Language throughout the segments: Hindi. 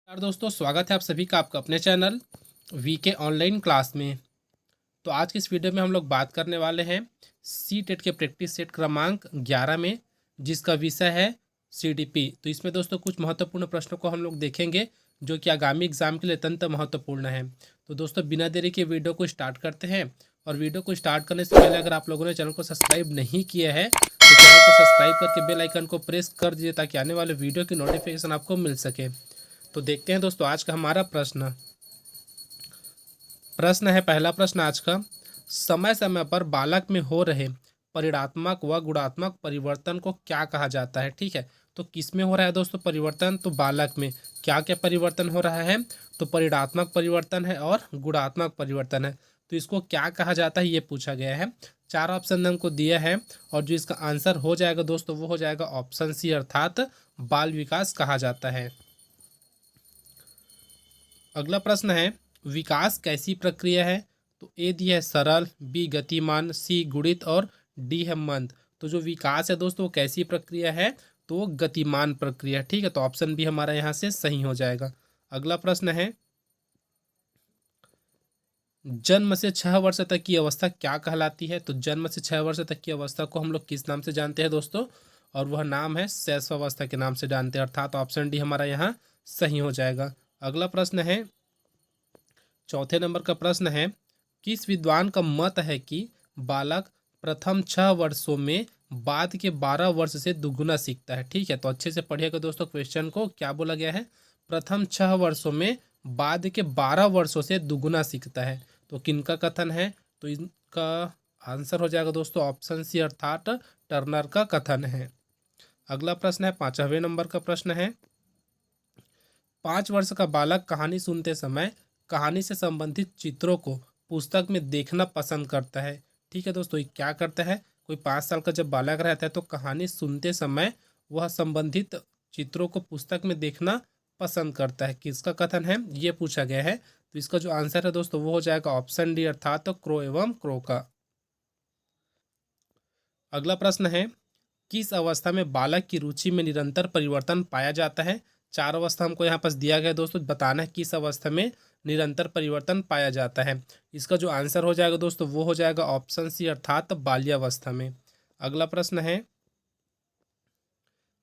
यार दोस्तों, स्वागत है आप सभी का आपका अपने चैनल वीके ऑनलाइन क्लास में। तो आज की इस वीडियो में हम लोग बात करने वाले हैं सी टेट के प्रैक्टिस सेट क्रमांक 11 में, जिसका विषय है सीडीपी। तो इसमें दोस्तों कुछ महत्वपूर्ण प्रश्नों को हम लोग देखेंगे जो कि आगामी एग्जाम के लिए अत्यंत महत्वपूर्ण है। तो दोस्तों बिना देरी के वीडियो को स्टार्ट करते हैं। और वीडियो को स्टार्ट करने से पहले अगर आप लोगों ने चैनल को सब्सक्राइब नहीं किया है तो चैनल को सब्सक्राइब करके बेल आइकन को प्रेस कर दीजिए ताकि आने वाले वीडियो की नोटिफिकेशन आपको मिल सके। तो देखते हैं दोस्तों आज का हमारा प्रश्न प्रश्न है पहला प्रश्न आज का। समय समय पर बालक में हो रहे परिणात्मक व गुणात्मक परिवर्तन को क्या कहा जाता है। ठीक है, तो किस में हो रहा है दोस्तों परिवर्तन? तो बालक में क्या क्या परिवर्तन हो रहा है? तो परिणात्मक परिवर्तन है और गुणात्मक परिवर्तन है। तो इसको क्या कहा जाता है ये पूछा गया है। चार ऑप्शन हमको दिया है और जो इसका आंसर हो जाएगा दोस्तों वो हो जाएगा ऑप्शन सी, अर्थात बाल विकास कहा जाता है। अगला प्रश्न है विकास कैसी प्रक्रिया है? तो ए दी है सरल, बी गतिमान, सी गुणित और डी है मंद। तो जो विकास है दोस्तों वो कैसी प्रक्रिया है? तो वो गतिमान प्रक्रिया। ठीक है, तो ऑप्शन बी हमारा यहाँ से सही हो जाएगा। अगला प्रश्न है जन्म से 6 वर्ष तक की अवस्था क्या कहलाती है? तो जन्म से 6 वर्ष तक की अवस्था को हम लोग किस नाम से जानते हैं दोस्तों? और वह नाम है शैशवावस्था के नाम से जानते हैं, अर्थात ऑप्शन डी हमारा यहाँ सही हो जाएगा। अगला प्रश्न है चौथे नंबर का प्रश्न है किस विद्वान का मत है कि बालक प्रथम 6 वर्षों में बाद के 12 वर्ष से दुगुना सीखता है। ठीक है, तो अच्छे से पढ़िएगा दोस्तों, क्वेश्चन को क्या बोला गया है? प्रथम 6 वर्षों में बाद के 12 वर्षों से दुगुना सीखता है। तो किनका कथन है? तो इनका आंसर हो जाएगा दोस्तों ऑप्शन सी, अर्थात टर्नर का कथन है। अगला प्रश्न है 5वें नंबर का प्रश्न है 5 वर्ष का बालक कहानी सुनते समय कहानी से संबंधित चित्रों को पुस्तक में देखना पसंद करता है। ठीक है दोस्तों, ये क्या करता है? कोई 5 साल का जब बालक रहता है तो कहानी सुनते समय वह संबंधित चित्रों को पुस्तक में देखना पसंद करता है। किसका कथन है ये पूछा गया है। तो इसका जो आंसर है दोस्तों वो हो जाएगा ऑप्शन डी, अर्थात तो क्रो एवं क्रो का। अगला प्रश्न है किस अवस्था में बालक की रुचि में निरंतर परिवर्तन पाया जाता है? चार अवस्था हमको यहाँ पास दिया गया है दोस्तों, बताना है किस अवस्था में निरंतर परिवर्तन पाया जाता है। इसका जो आंसर हो जाएगा दोस्तों वो हो जाएगा ऑप्शन सी, अर्थात बाल्यावस्था में। अगला प्रश्न है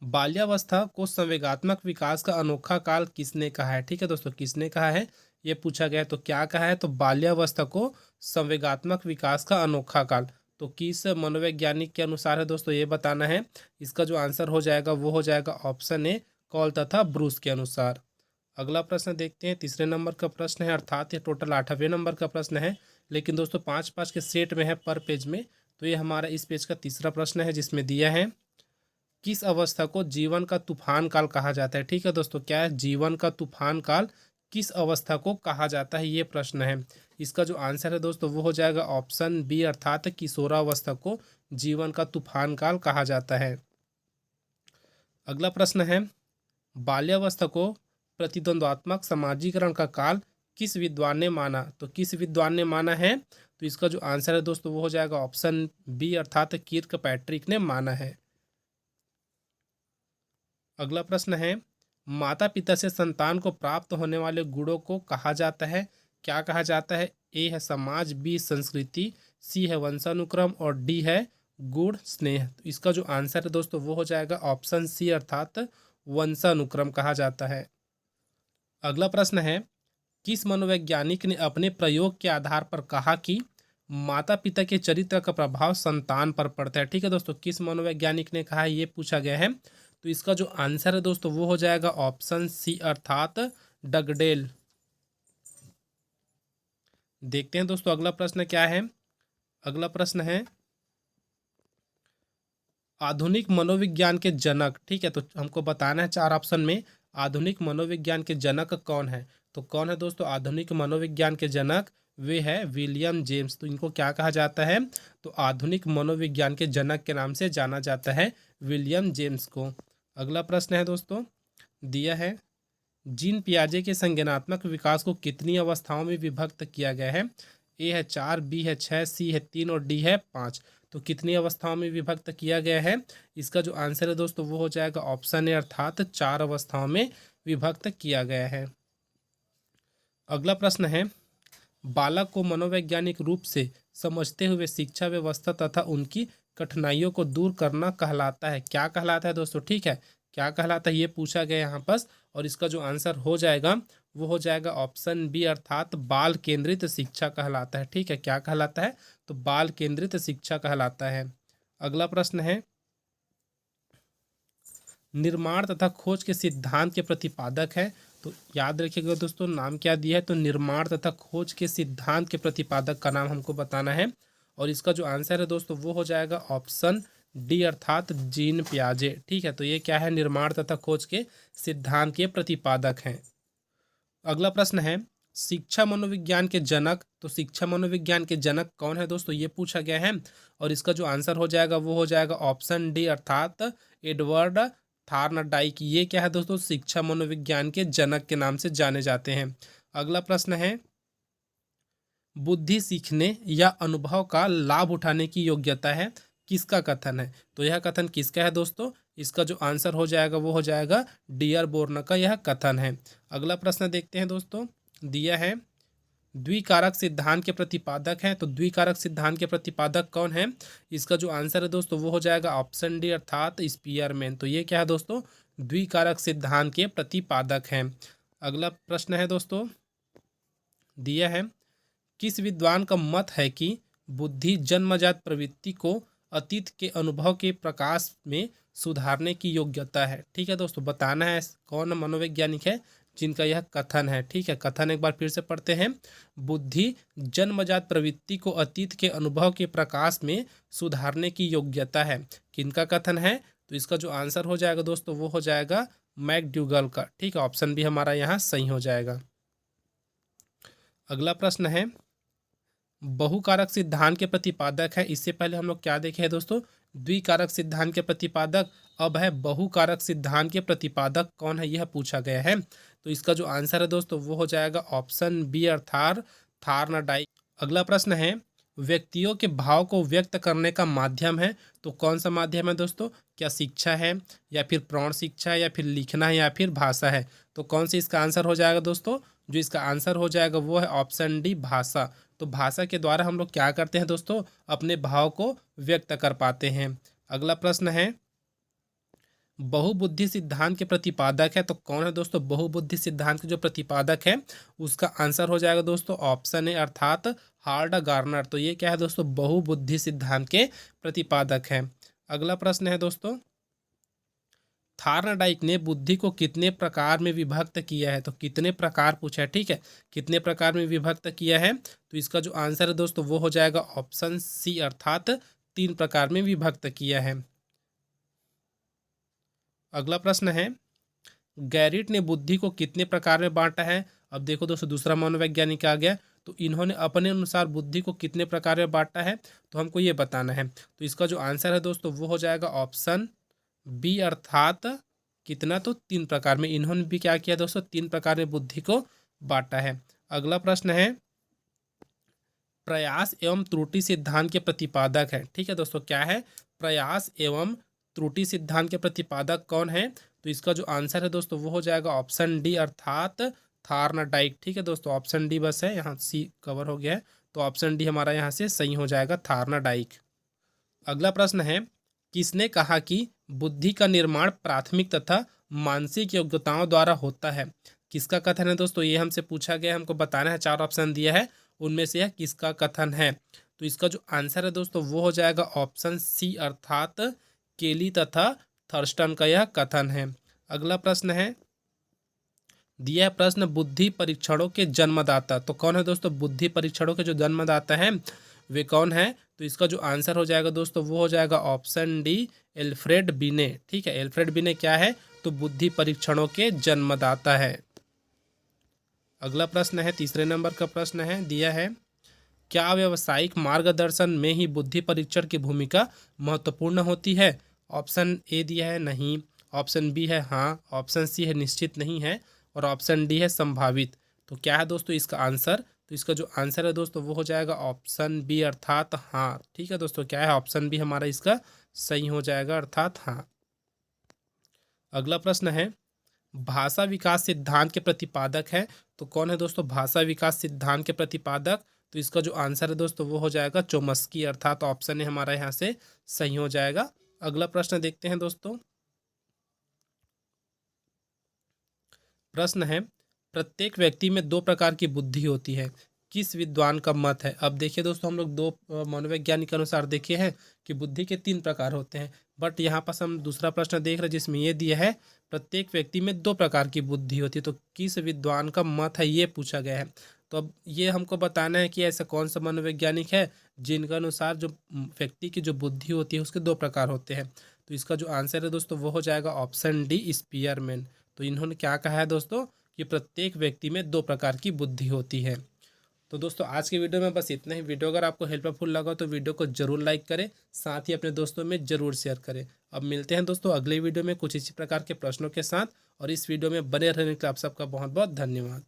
बाल्यावस्था को संवेगात्मक विकास का अनोखा काल किसने कहा है? ठीक है दोस्तों, किसने कहा है ये पूछा गया है। तो क्या कहा है? तो बाल्यावस्था को संवेगात्मक विकास का अनोखा काल। तो किस मनोवैज्ञानिक के अनुसार है दोस्तों ये बताना है। इसका जो आंसर हो जाएगा वो हो जाएगा ऑप्शन ए, कॉल तथा ब्रूस के अनुसार। अगला प्रश्न देखते हैं, तीसरे नंबर का प्रश्न है, अर्थात ये टोटल 8वें नंबर का प्रश्न है, लेकिन दोस्तों 5-5 के सेट में है पर पेज में। तो ये हमारा इस पेज का तीसरा प्रश्न है जिसमें दिया है किस अवस्था को जीवन का तूफान काल कहा जाता है। ठीक है दोस्तों, क्या है? जीवन का तूफान काल किस अवस्था को कहा जाता है ये प्रश्न है। इसका जो आंसर है दोस्तों वो हो जाएगा ऑप्शन बी, अर्थात किशोरावस्था को जीवन का तूफान काल कहा जाता है। अगला प्रश्न है बाल्यावस्था को प्रतिद्वंद्वात्मक समाजीकरण का काल किस विद्वान ने माना? तो किस विद्वान ने माना है? तो इसका जो आंसर है दोस्तों वो हो जाएगा ऑप्शन बी, अर्थात किर्क पैट्रिक ने माना है। अगला प्रश्न है माता पिता से संतान को प्राप्त होने वाले गुणों को कहा जाता है, क्या कहा जाता है? ए है समाज, बी संस्कृति, सी है वंशानुक्रम और डी है गुण स्नेह। तो इसका जो आंसर है दोस्तों वो हो जाएगा ऑप्शन सी, अर्थात वंशानुक्रम कहा जाता है। अगला प्रश्न है किस मनोवैज्ञानिक ने अपने प्रयोग के आधार पर कहा कि माता पिता के चरित्र का प्रभाव संतान पर पड़ता है? ठीक है दोस्तों, किस मनोवैज्ञानिक ने कहा है ये पूछा गया है। तो इसका जो आंसर है दोस्तों वो हो जाएगा ऑप्शन सी, अर्थात डगडेल। देखते हैं दोस्तों अगला प्रश्न क्या है। अगला प्रश्न है आधुनिक मनोविज्ञान के जनक। ठीक है, तो हमको बताना है चार ऑप्शन में आधुनिक मनोविज्ञान के जनक कौन है। तो कौन है दोस्तों आधुनिक मनोविज्ञान के जनक? वे है विलियम जेम्स। तो इनको क्या कहा जाता है? तो आधुनिक मनोविज्ञान के जनक के नाम से जाना जाता है विलियम जेम्स को। अगला प्रश्न है दोस्तों दिया है जीन पियाजे के संज्ञानात्मक विकास को कितनी अवस्थाओं में विभक्त किया गया है? ए है 4, बी है 6, सी है 3 और डी है 5। तो कितनी अवस्थाओं में विभक्त किया गया है? इसका जो आंसर है दोस्तों वो हो जाएगा ऑप्शन ए, अर्थात 4 अवस्थाओं में विभक्त किया गया है। अगला प्रश्न है, बालक को मनोवैज्ञानिक रूप से समझते हुए शिक्षा व्यवस्था तथा उनकी कठिनाइयों को दूर करना कहलाता है। क्या कहलाता है दोस्तों? ठीक है, क्या कहलाता है ये पूछा गया यहाँ पर, और इसका जो आंसर हो जाएगा वो हो जाएगा ऑप्शन बी, अर्थात बाल केंद्रित शिक्षा कहलाता है। ठीक है, क्या कहलाता है? तो बाल केंद्रित शिक्षा कहलाता है। अगला प्रश्न है, निर्माण तथा खोज के सिद्धांत के प्रतिपादक है। तो याद रखिएगा दोस्तों, नाम क्या दिया है? तो निर्माण तथा खोज के सिद्धांत के प्रतिपादक का नाम हमको बताना है, और इसका जो आंसर है दोस्तों वो हो जाएगा ऑप्शन डी, अर्थात जीन पियाजे। ठीक है, तो ये क्या है? निर्माण तथा खोज के सिद्धांत के प्रतिपादक हैं। अगला प्रश्न है, शिक्षा मनोविज्ञान के जनक। तो शिक्षा मनोविज्ञान के जनक कौन है दोस्तों? ये पूछा गया है, और इसका जो आंसर हो जाएगा वो हो जाएगा ऑप्शन डी, अर्थात एडवर्ड थार्नडाइक। ये क्या है दोस्तों? शिक्षा मनोविज्ञान के जनक के नाम से जाने जाते हैं। अगला प्रश्न है, बुद्धि सीखने या अनुभव का लाभ उठाने की योग्यता है, किसका कथन है? तो यह कथन किसका है दोस्तों? इसका जो आंसर हो जाएगा वो हो जाएगा डियर बोर्न का यह कथन है। अगला प्रश्न देखते हैं दोस्तों, दिया है द्विकारक सिद्धांत के प्रतिपादक हैं। तो द्विकारक सिद्धांत के प्रतिपादक कौन है? इसका जो आंसर है दोस्तों वो हो जाएगा ऑप्शन डी, अर्थात स्पीयरमैन। तो ये क्या है दोस्तों? द्विकारक सिद्धांत के प्रतिपादक हैं। अगला प्रश्न है दोस्तों, दिया है किस विद्वान का मत है कि बुद्धि जन्मजात प्रवृत्ति को अतीत के अनुभव के प्रकाश में सुधारने की योग्यता है। ठीक है दोस्तों, बताना है कौन मनोवैज्ञानिक है जिनका यह कथन है। ठीक है, कथन एक बार फिर से पढ़ते हैं, बुद्धि जन्मजात प्रवृत्ति को अतीत के अनुभव के प्रकाश में सुधारने की योग्यता है। किनका कथन है? तो इसका जो आंसर हो जाएगा दोस्तों वो हो जाएगा मैकडूगल का। ठीक है, ऑप्शन भी हमारा यहाँ सही हो जाएगा। अगला प्रश्न है, बहुकारक सिद्धांत के प्रतिपादक है। इससे पहले हम लोग क्या देखे हैं दोस्तों? द्विकारक सिद्धांत के प्रतिपादक। अब है बहुकारक सिद्धांत के प्रतिपादक कौन है, यह पूछा गया है। तो इसका जो आंसर है दोस्तों वो हो जाएगा ऑप्शन बी, अर्थात थार्नडाइक। अगला प्रश्न है, व्यक्तियों के भाव को व्यक्त करने का माध्यम है। तो कौन सा माध्यम है दोस्तों? क्या शिक्षा है, या फिर प्रौढ़ शिक्षा है, या फिर लिखना है, या फिर भाषा है? तो कौन सी इसका आंसर हो जाएगा दोस्तों? जो इसका आंसर हो जाएगा वो है ऑप्शन डी, भाषा। तो भाषा के द्वारा हम लोग क्या करते हैं दोस्तों? अपने भाव को व्यक्त कर पाते हैं। अगला प्रश्न है, बहुबुद्धि सिद्धांत के प्रतिपादक है। तो कौन है दोस्तों बहुबुद्धि सिद्धांत के जो प्रतिपादक है? उसका आंसर हो जाएगा दोस्तों ऑप्शन ए, अर्थात हार्ड गार्नर। तो ये क्या है दोस्तों? बहुबुद्धि सिद्धांत के प्रतिपादक हैं। अगला प्रश्न है दोस्तों, थार्नडाइक ने बुद्धि को कितने प्रकार में विभक्त किया है? तो कितने प्रकार पूछा है। ठीक है, कितने प्रकार में विभक्त किया है? तो इसका जो आंसर है दोस्तों वो हो जाएगा ऑप्शन सी, अर्थात 3 प्रकार में विभक्त किया है। अगला प्रश्न है, गैरिट ने बुद्धि को कितने प्रकार में बांटा है? अब देखो दोस्तों, दूसरा मनोवैज्ञानिक आ गया, तो इन्होंने अपने अनुसार बुद्धि को कितने प्रकार में बांटा है, तो हमको ये बताना है। तो इसका जो आंसर है दोस्तों वो हो जाएगा ऑप्शन बी, अर्थात कितना? तो 3 प्रकार में। इन्होंने भी क्या किया दोस्तों? 3 प्रकार में बुद्धि को बांटा है। अगला प्रश्न है, प्रयास एवं त्रुटि सिद्धांत के प्रतिपादक है। ठीक है दोस्तों, क्या है? प्रयास एवं त्रुटि सिद्धांत के प्रतिपादक कौन है? तो इसका जो आंसर है दोस्तों वो हो जाएगा ऑप्शन डी, अर्थात थार्नडाइक। ठीक है दोस्तों, ऑप्शन डी बस है, यहाँ सी कवर हो गया है, तो ऑप्शन डी हमारा यहाँ से सही हो जाएगा, थार्नडाइक। अगला प्रश्न है, किसने कहा कि बुद्धि का निर्माण प्राथमिक तथा मानसिक योग्यताओं द्वारा होता है? किसका कथन है दोस्तों? ये हमसे पूछा गया, हमको बताना है। 4 ऑप्शन दिया है, उनमें से यह किसका कथन है? तो इसका जो आंसर है दोस्तों वो हो जाएगा ऑप्शन सी, अर्थात केली तथा थर्स्टन का यह कथन है। अगला प्रश्न है, दिया है प्रश्न, बुद्धि परीक्षणों के जन्मदाता। तो कौन है दोस्तों बुद्धि परीक्षणों के जो जन्मदाता हैं, वे कौन है? तो इसका जो आंसर हो जाएगा दोस्तों वो हो जाएगा ऑप्शन डी, एल्फ्रेड बिने। ठीक है, एल्फ्रेड बिने क्या है? तो बुद्धि परीक्षणों के जन्मदाता है। अगला प्रश्न है, तीसरे नंबर का प्रश्न है, दिया है क्या व्यावसायिक मार्गदर्शन में ही बुद्धि परीक्षण की भूमिका महत्वपूर्ण होती है? ऑप्शन ए दिया है नहीं, ऑप्शन बी है हाँ, ऑप्शन सी है निश्चित नहीं है, और ऑप्शन डी है संभावित। तो क्या है दोस्तों इसका आंसर? तो इसका जो आंसर है दोस्तों वो हो जाएगा ऑप्शन बी, अर्थात हाँ। ठीक है दोस्तों, क्या है? ऑप्शन बी हमारा इसका सही हो जाएगा, अर्थात हाँ। अगला प्रश्न है, भाषा विकास सिद्धांत के प्रतिपादक है। तो कौन है दोस्तों भाषा विकास सिद्धांत के प्रतिपादक? तो इसका जो आंसर है दोस्तों वो हो जाएगा चोम्स्की, अर्थात ऑप्शन है हमारा यहाँ से सही हो जाएगा। अगला प्रश्न देखते हैं दोस्तों। प्रश्न है, प्रत्येक व्यक्ति में दो प्रकार की बुद्धि होती है, किस विद्वान का मत है? अब देखिए दोस्तों, हम लोग दो मनोवैज्ञानिक के अनुसार देखे हैं कि बुद्धि के तीन प्रकार होते हैं, बट यहाँ पास हम दूसरा प्रश्न देख रहे हैं जिसमें ये दिया है प्रत्येक व्यक्ति में दो प्रकार की बुद्धि होती है, तो किस विद्वान का मत है ये पूछा गया है। तो अब ये हमको बताना है कि ऐसा कौन सा मनोवैज्ञानिक है जिनके अनुसार जो व्यक्ति की जो बुद्धि होती है उसके दो प्रकार होते हैं। तो इसका जो आंसर है दोस्तों वो हो जाएगा ऑप्शन डी, स्पीयरमैन। तो इन्होंने क्या कहा है दोस्तों कि प्रत्येक व्यक्ति में दो प्रकार की बुद्धि होती है। तो दोस्तों आज की वीडियो में बस इतना ही। वीडियो अगर आपको हेल्पफुल लगा तो वीडियो को जरूर लाइक करें, साथ ही अपने दोस्तों में जरूर शेयर करें। अब मिलते हैं दोस्तों अगले वीडियो में कुछ इसी प्रकार के प्रश्नों के साथ, और इस वीडियो में बने रहने के लिए आप सबका बहुत बहुत धन्यवाद।